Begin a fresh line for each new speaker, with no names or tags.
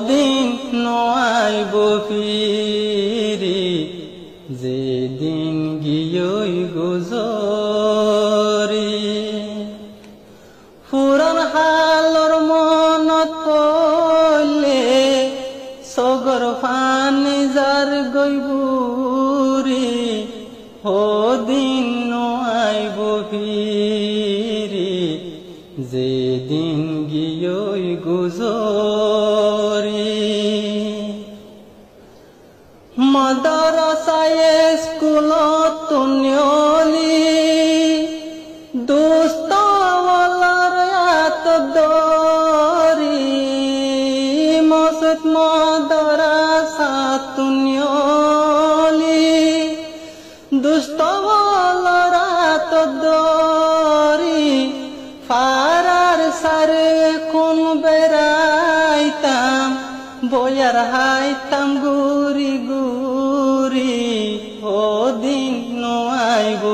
দিন নয়াইব ফিরি যেদিন গিয়ই গুজরি ফুরান হালর মনত পড়লে সগর ফানি যার গইবুরি দিন নয়াইব ফিরি যেদিন গিয়ই গুজরি মাদ্রাসায় স্কুলত তুনিয়লি দুস্তওয়ালার আত দরি মসজিদ মাদ্রাসা তুনিয়লি দুস্তওয়ালার আত দরি ফারার সারে কোন বেড়াইতাম বয়ার হাইতাম গুরি গুরি দিন নয়াইব